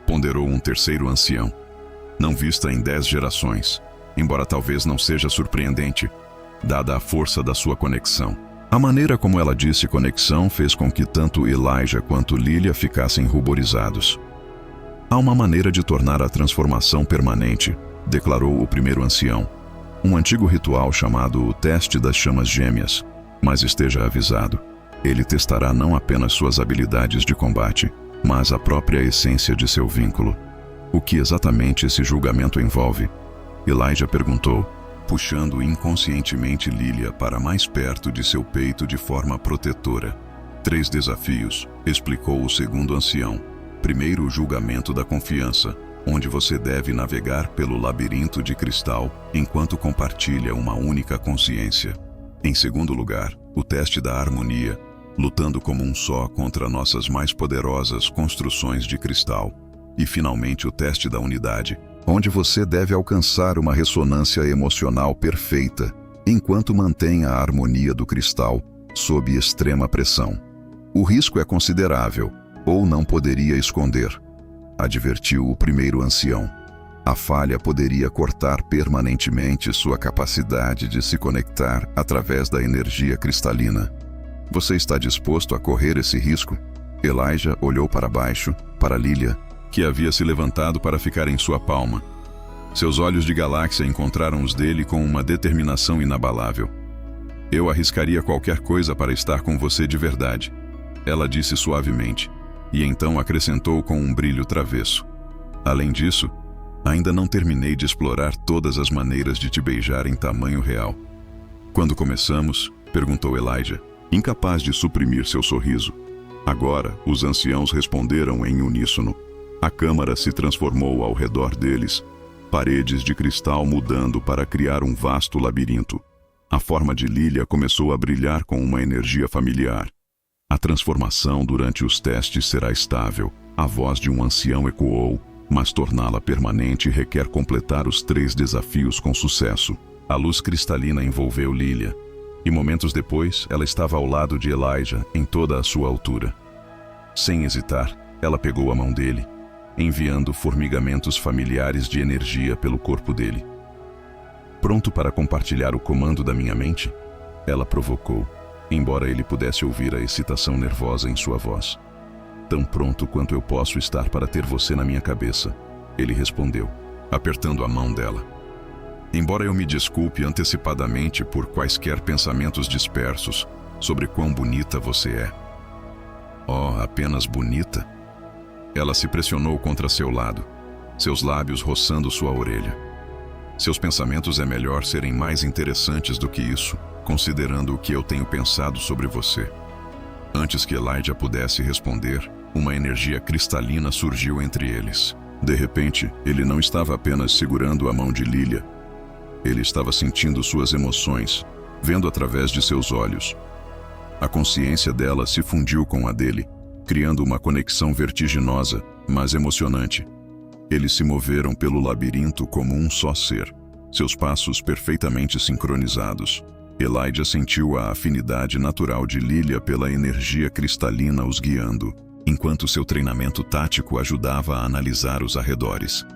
Ponderou um terceiro ancião. "Não vista em 10 gerações, embora talvez não seja surpreendente, dada a força da sua conexão." A maneira como ela disse conexão fez com que tanto Elijah quanto Lilia ficassem ruborizados. "Há uma maneira de tornar a transformação permanente", declarou o primeiro ancião. "Um antigo ritual chamado o Teste das Chamas Gêmeas. Mas esteja avisado, ele testará não apenas suas habilidades de combate, mas a própria essência de seu vínculo." "O que exatamente esse julgamento envolve?" Elijah perguntou, puxando inconscientemente Lilia para mais perto de seu peito de forma protetora. 3 desafios, explicou o segundo ancião. Primeiro, o julgamento da confiança, onde você deve navegar pelo labirinto de cristal enquanto compartilha uma única consciência. Em segundo lugar, o teste da harmonia, lutando como um só contra nossas mais poderosas construções de cristal. E finalmente o teste da unidade, onde você deve alcançar uma ressonância emocional perfeita, enquanto mantém a harmonia do cristal sob extrema pressão. O risco é considerável, ou não poderia esconder, advertiu o primeiro ancião. A falha poderia cortar permanentemente sua capacidade de se conectar através da energia cristalina. Você está disposto a correr esse risco? Elijah olhou para baixo, para Lilia, que havia se levantado para ficar em sua palma. Seus olhos de galáxia encontraram os dele com uma determinação inabalável. Eu arriscaria qualquer coisa para estar com você de verdade, ela disse suavemente, e então acrescentou com um brilho travesso. Além disso, ainda não terminei de explorar todas as maneiras de te beijar em tamanho real. Quando começamos? Perguntou Elijah, incapaz de suprimir seu sorriso. Agora, os anciãos responderam em uníssono. A câmara se transformou ao redor deles, paredes de cristal mudando para criar um vasto labirinto. A forma de Lilia começou a brilhar com uma energia familiar. A transformação durante os testes será estável. A voz de um ancião ecoou, mas torná-la permanente requer completar os 3 desafios com sucesso. A luz cristalina envolveu Lilia, e momentos depois ela estava ao lado de Elijah em toda a sua altura. Sem hesitar, ela pegou a mão dele, enviando formigamentos familiares de energia pelo corpo dele. Pronto para compartilhar o comando da minha mente? Ela provocou, embora ele pudesse ouvir a excitação nervosa em sua voz. Tão pronto quanto eu posso estar para ter você na minha cabeça, ele respondeu, apertando a mão dela. Embora eu me desculpe antecipadamente por quaisquer pensamentos dispersos sobre quão bonita você é. Oh, apenas bonita? Ela se pressionou contra seu lado, seus lábios roçando sua orelha. Seus pensamentos é melhor serem mais interessantes do que isso, considerando o que eu tenho pensado sobre você. Antes que Elijah pudesse responder, uma energia cristalina surgiu entre eles. De repente, ele não estava apenas segurando a mão de Lilia. Ele estava sentindo suas emoções, vendo através de seus olhos. A consciência dela se fundiu com a dele, criando uma conexão vertiginosa, mas emocionante. Eles se moveram pelo labirinto como um só ser, seus passos perfeitamente sincronizados. Elijah sentiu a afinidade natural de Lilia pela energia cristalina os guiando, enquanto seu treinamento tático ajudava a analisar os arredores.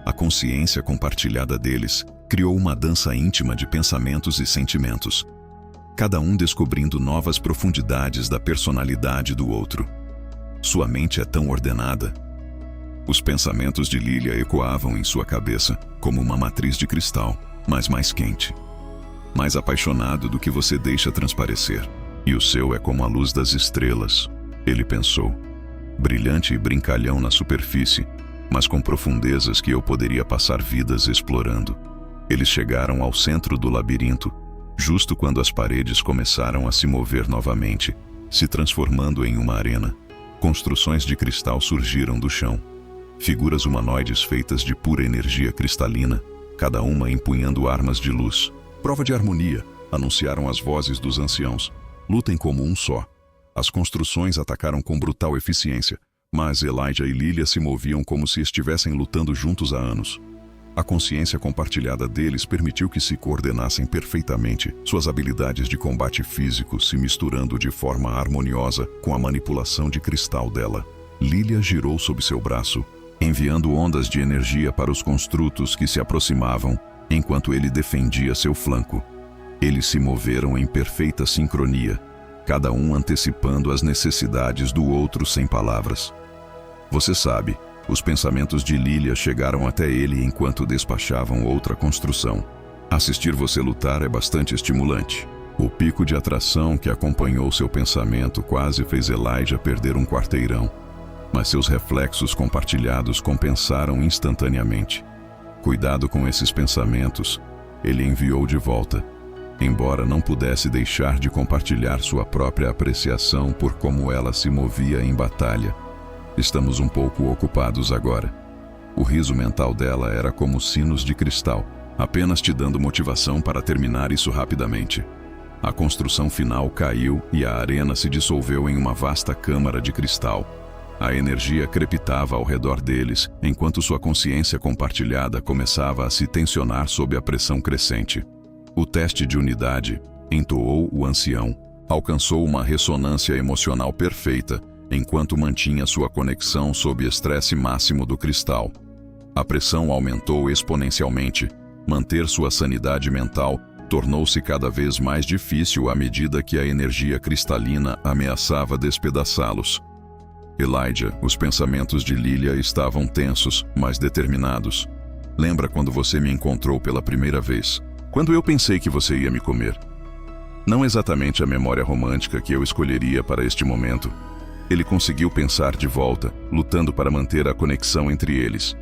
A consciência compartilhada deles criou uma dança íntima de pensamentos e sentimentos, cada um descobrindo novas profundidades da personalidade do outro. Sua mente é tão ordenada. Os pensamentos de Lilia ecoavam em sua cabeça como uma matriz de cristal, mas mais quente. Mais apaixonado do que você deixa transparecer. E o seu é como a luz das estrelas, ele pensou. Brilhante e brincalhão na superfície, mas com profundezas que eu poderia passar vidas explorando. Eles chegaram ao centro do labirinto, justo quando as paredes começaram a se mover novamente, se transformando em uma arena. Construções de cristal surgiram do chão. Figuras humanoides feitas de pura energia cristalina, cada uma empunhando armas de luz. Prova de harmonia, anunciaram as vozes dos anciãos. Lutem como um só. As construções atacaram com brutal eficiência, mas Elijah e Lilia se moviam como se estivessem lutando juntos há anos. A consciência compartilhada deles permitiu que se coordenassem perfeitamente, suas habilidades de combate físico se misturando de forma harmoniosa com a manipulação de cristal dela. Lilia girou sob seu braço, enviando ondas de energia para os construtos que se aproximavam, enquanto ele defendia seu flanco. Eles se moveram em perfeita sincronia, cada um antecipando as necessidades do outro sem palavras. Você sabe, os pensamentos de Lilia chegaram até ele enquanto despachavam outra construção. Assistir você lutar é bastante estimulante. O pico de atração que acompanhou seu pensamento quase fez Elijah perder um quarteirão, mas seus reflexos compartilhados compensaram instantaneamente. Cuidado com esses pensamentos, ele enviou de volta, embora não pudesse deixar de compartilhar sua própria apreciação por como ela se movia em batalha. Estamos um pouco ocupados agora. O riso mental dela era como sinos de cristal, apenas te dando motivação para terminar isso rapidamente. A construção final caiu e a arena se dissolveu em uma vasta câmara de cristal. A energia crepitava ao redor deles, enquanto sua consciência compartilhada começava a se tensionar sob a pressão crescente. O teste de unidade, entoou o ancião, alcançou uma ressonância emocional perfeita, enquanto mantinha sua conexão sob estresse máximo do cristal. A pressão aumentou exponencialmente. Manter sua sanidade mental tornou-se cada vez mais difícil à medida que a energia cristalina ameaçava despedaçá-los. Elijah, os pensamentos de Lilia estavam tensos, mas determinados. Lembra quando você me encontrou pela primeira vez? Quando eu pensei que você ia me comer? Não exatamente a memória romântica que eu escolheria para este momento. Ele conseguiu pensar de volta, lutando para manter a conexão entre eles.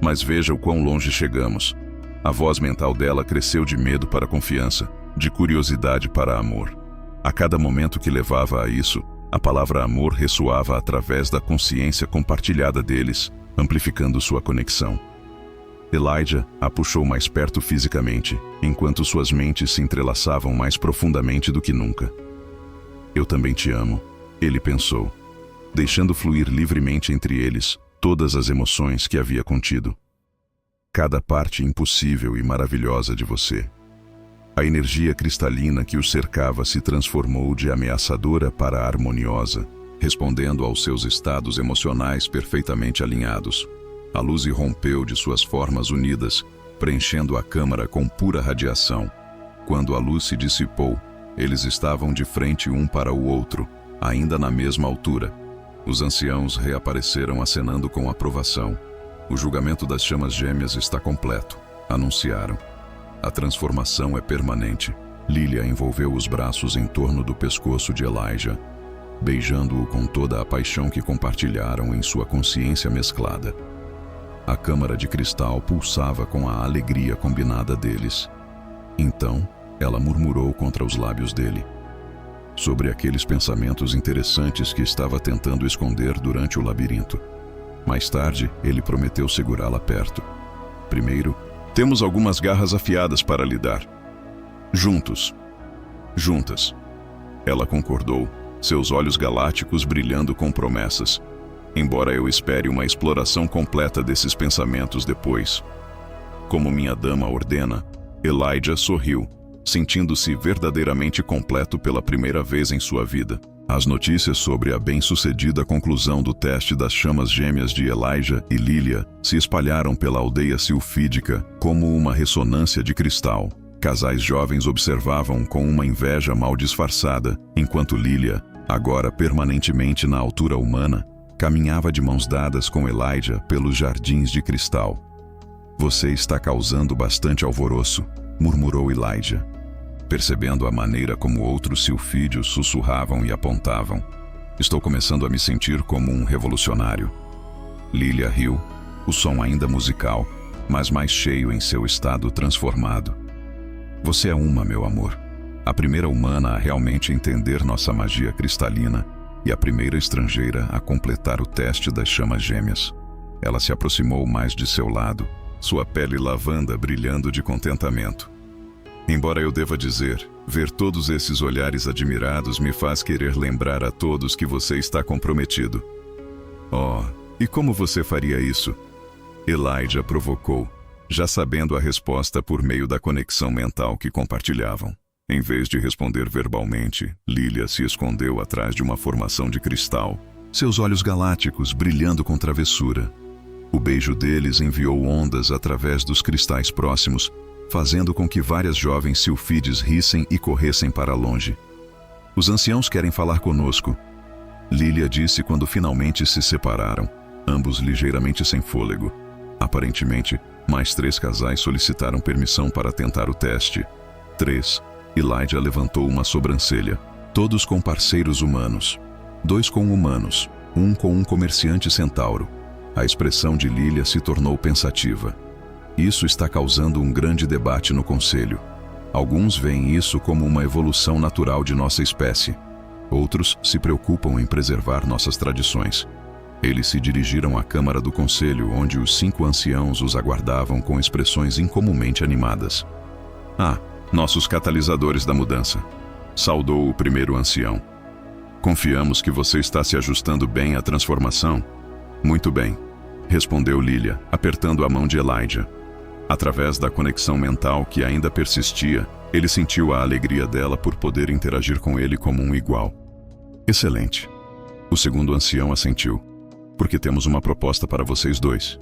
Mas veja o quão longe chegamos. A voz mental dela cresceu de medo para confiança, de curiosidade para amor. A cada momento que levava a isso, a palavra amor ressoava através da consciência compartilhada deles, amplificando sua conexão. Elijah a puxou mais perto fisicamente, enquanto suas mentes se entrelaçavam mais profundamente do que nunca. Eu também te amo, ele pensou, deixando fluir livremente entre eles todas as emoções que havia contido. Cada parte impossível e maravilhosa de você. A energia cristalina que o cercava se transformou de ameaçadora para harmoniosa, respondendo aos seus estados emocionais perfeitamente alinhados. A luz irrompeu de suas formas unidas, preenchendo a câmara com pura radiação. Quando a luz se dissipou, eles estavam de frente um para o outro, ainda na mesma altura. Os anciãos reapareceram acenando com aprovação. O julgamento das chamas gêmeas está completo, anunciaram. A transformação é permanente. Lilia envolveu os braços em torno do pescoço de Elijah, beijando-o com toda a paixão que compartilharam em sua consciência mesclada. A câmara de cristal pulsava com a alegria combinada deles. Então, ela murmurou contra os lábios dele, sobre aqueles pensamentos interessantes que estava tentando esconder durante o labirinto. Mais tarde, ele prometeu segurá-la perto. Primeiro, temos algumas garras afiadas para lidar. Juntos. Juntas. Ela concordou, seus olhos galácticos brilhando com promessas. Embora eu espere uma exploração completa desses pensamentos depois. Como minha dama ordena, Elijah sorriu, sentindo-se verdadeiramente completo pela primeira vez em sua vida. As notícias sobre a bem-sucedida conclusão do teste das chamas gêmeas de Elijah e Lilia se espalharam pela aldeia silfídica como uma ressonância de cristal. Casais jovens observavam com uma inveja mal disfarçada, enquanto Lilia, agora permanentemente na altura humana, caminhava de mãos dadas com Elijah pelos jardins de cristal. Você está causando bastante alvoroço, murmurou Elijah, percebendo a maneira como outros silfídeos sussurravam e apontavam. Estou começando a me sentir como um revolucionário. Lilia riu, o som ainda musical, mas mais cheio em seu estado transformado. Você é meu amor. A primeira humana a realmente entender nossa magia cristalina e a primeira estrangeira a completar o teste das chamas gêmeas. Ela se aproximou mais de seu lado, sua pele lavanda brilhando de contentamento. Embora eu deva dizer, ver todos esses olhares admirados me faz querer lembrar a todos que você está comprometido. Oh, e como você faria isso? Elijah provocou, já sabendo a resposta por meio da conexão mental que compartilhavam. Em vez de responder verbalmente, Lilia se escondeu atrás de uma formação de cristal, seus olhos galácticos brilhando com travessura. O beijo deles enviou ondas através dos cristais próximos, fazendo com que várias jovens silfídes rissem e corressem para longe. Os anciãos querem falar conosco, Lilia disse quando finalmente se separaram, ambos ligeiramente sem fôlego. Aparentemente, mais 3 casais solicitaram permissão para tentar o teste. 3. Elijah levantou uma sobrancelha. Todos com parceiros humanos. 2 com humanos, 1 com um comerciante centauro. A expressão de Lilia se tornou pensativa. Isso está causando um grande debate no conselho. Alguns veem isso como uma evolução natural de nossa espécie. Outros se preocupam em preservar nossas tradições. Eles se dirigiram à câmara do conselho, onde os 5 anciãos os aguardavam com expressões incomumente animadas. Nossos catalisadores da mudança, saudou o primeiro ancião. Confiamos que você está se ajustando bem à transformação. Muito bem, respondeu Lilia, apertando a mão de Elijah. Através da conexão mental que ainda persistia, ele sentiu a alegria dela por poder interagir com ele como um igual. Excelente. O segundo ancião assentiu. Porque temos uma proposta para vocês dois.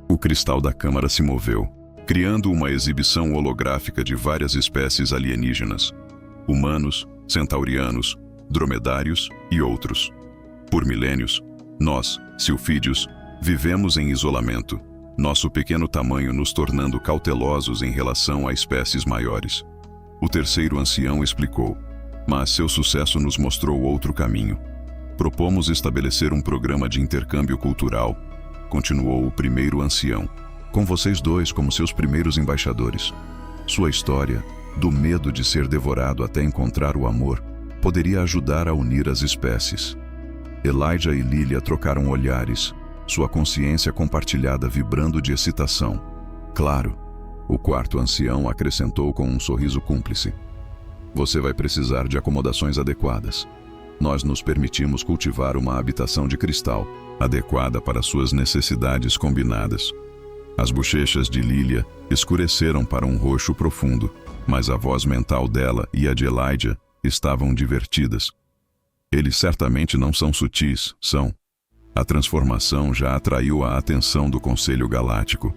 O cristal da câmara se moveu, criando uma exibição holográfica de várias espécies alienígenas. Humanos, centaurianos, dromedários e outros. Por milênios, nós, silfídeos, vivemos em isolamento, nosso pequeno tamanho nos tornando cautelosos em relação a espécies maiores. O terceiro ancião explicou, mas seu sucesso nos mostrou outro caminho. Propomos estabelecer um programa de intercâmbio cultural, continuou o primeiro ancião, com vocês dois como seus primeiros embaixadores. Sua história, do medo de ser devorado até encontrar o amor, poderia ajudar a unir as espécies. Elijah e Lilia trocaram olhares, sua consciência compartilhada vibrando de excitação. Claro, o quarto ancião acrescentou com um sorriso cúmplice. Você vai precisar de acomodações adequadas. Nós nos permitimos cultivar uma habitação de cristal, adequada para suas necessidades combinadas. As bochechas de Lilia escureceram para um roxo profundo, mas a voz mental dela e a de Elijah estavam divertidas. Eles certamente não são sutis, são. A transformação já atraiu a atenção do Conselho Galáctico.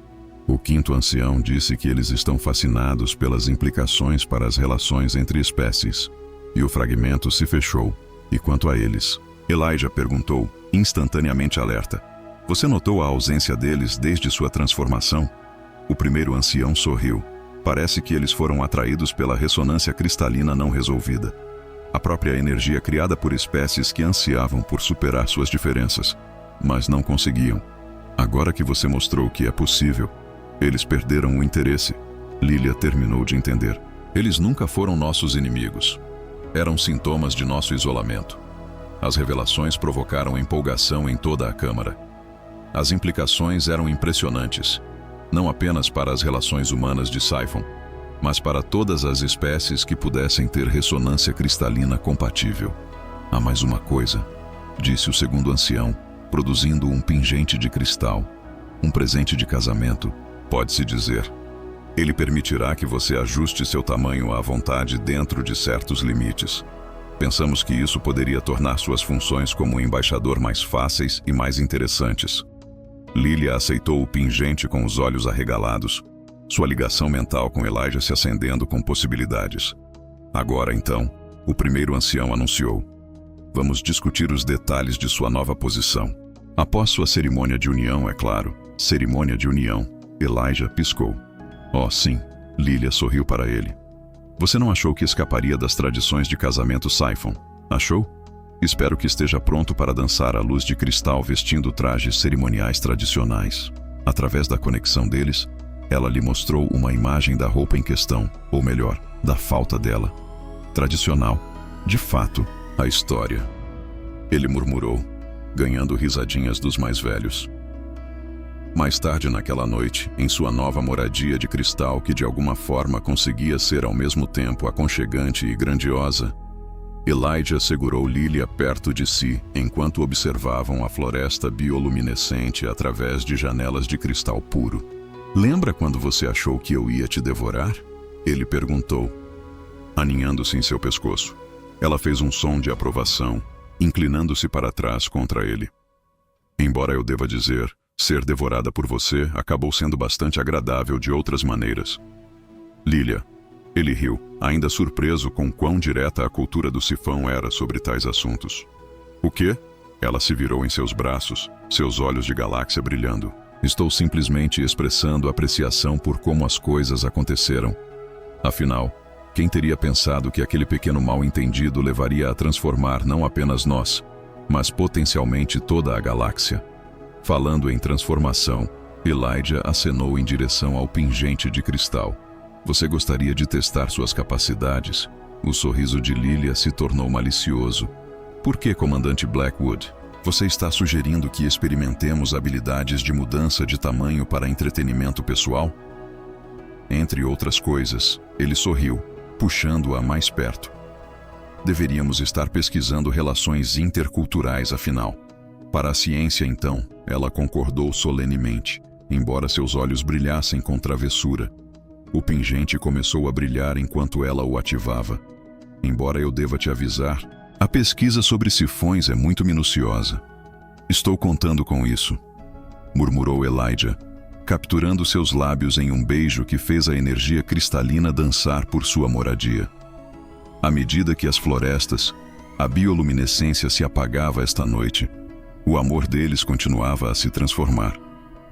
O quinto ancião disse que eles estão fascinados pelas implicações para as relações entre espécies. E o fragmento se fechou. E quanto a eles, Elijah perguntou, instantaneamente alerta. Você notou a ausência deles desde sua transformação? O primeiro ancião sorriu. Parece que eles foram atraídos pela ressonância cristalina não resolvida. A própria energia criada por espécies que ansiavam por superar suas diferenças, mas não conseguiam. Agora que você mostrou que é possível, eles perderam o interesse. Lilia terminou de entender. Eles nunca foram nossos inimigos. Eram sintomas de nosso isolamento. As revelações provocaram empolgação em toda a Câmara. As implicações eram impressionantes, não apenas para as relações humanas de Siphon, mas para todas as espécies que pudessem ter ressonância cristalina compatível. Há mais uma coisa, disse o segundo ancião, produzindo um pingente de cristal, um presente de casamento, pode-se dizer. Ele permitirá que você ajuste seu tamanho à vontade dentro de certos limites. Pensamos que isso poderia tornar suas funções como embaixador mais fáceis e mais interessantes. Lilia aceitou o pingente com os olhos arregalados, sua ligação mental com Elijah se acendendo com possibilidades. Agora, então, o primeiro ancião anunciou. Vamos discutir os detalhes de sua nova posição. Após sua cerimônia de união, é claro. Cerimônia de união. Elijah piscou. Oh, sim. Lilia sorriu para ele. Você não achou que escaparia das tradições de casamento Siphon? Achou? Espero que esteja pronto para dançar à luz de cristal vestindo trajes cerimoniais tradicionais. Através da conexão deles, ela lhe mostrou uma imagem da roupa em questão, ou melhor, da falta dela. Tradicional. De fato, a história. Ele murmurou, ganhando risadinhas dos mais velhos. Mais tarde naquela noite, em sua nova moradia de cristal que de alguma forma conseguia ser ao mesmo tempo aconchegante e grandiosa, Elijah segurou Lilia perto de si enquanto observavam a floresta bioluminescente através de janelas de cristal puro. Lembra quando você achou que eu ia te devorar? Ele perguntou, aninhando-se em seu pescoço. Ela fez um som de aprovação, inclinando-se para trás contra ele. Embora eu deva dizer, ser devorada por você acabou sendo bastante agradável de outras maneiras. Lilia. Ele riu, ainda surpreso com quão direta a cultura do sifão era sobre tais assuntos. O quê? Ela se virou em seus braços, seus olhos de galáxia brilhando. Estou simplesmente expressando apreciação por como as coisas aconteceram. Afinal, quem teria pensado que aquele pequeno mal-entendido levaria a transformar não apenas nós, mas potencialmente toda a galáxia? Falando em transformação, Elijah acenou em direção ao pingente de cristal. Você gostaria de testar suas capacidades? O sorriso de Lilia se tornou malicioso. Por que, comandante Blackwood? Você está sugerindo que experimentemos habilidades de mudança de tamanho para entretenimento pessoal? Entre outras coisas, ele sorriu, puxando-a mais perto. Deveríamos estar pesquisando relações interculturais, afinal. Para a ciência, então, ela concordou solenemente, embora seus olhos brilhassem com travessura. O pingente começou a brilhar enquanto ela o ativava. Embora eu deva te avisar, a pesquisa sobre sifões é muito minuciosa. Estou contando com isso, murmurou Elijah, capturando seus lábios em um beijo que fez a energia cristalina dançar por sua moradia. À medida que as florestas, a bioluminescência se apagava esta noite, o amor deles continuava a se transformar,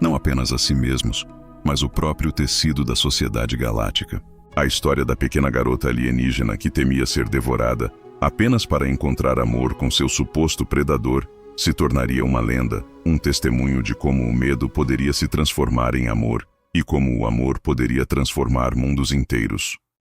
não apenas a si mesmos, mas o próprio tecido da sociedade galáctica. A história da pequena garota alienígena que temia ser devorada apenas para encontrar amor com seu suposto predador se tornaria uma lenda, um testemunho de como o medo poderia se transformar em amor e como o amor poderia transformar mundos inteiros.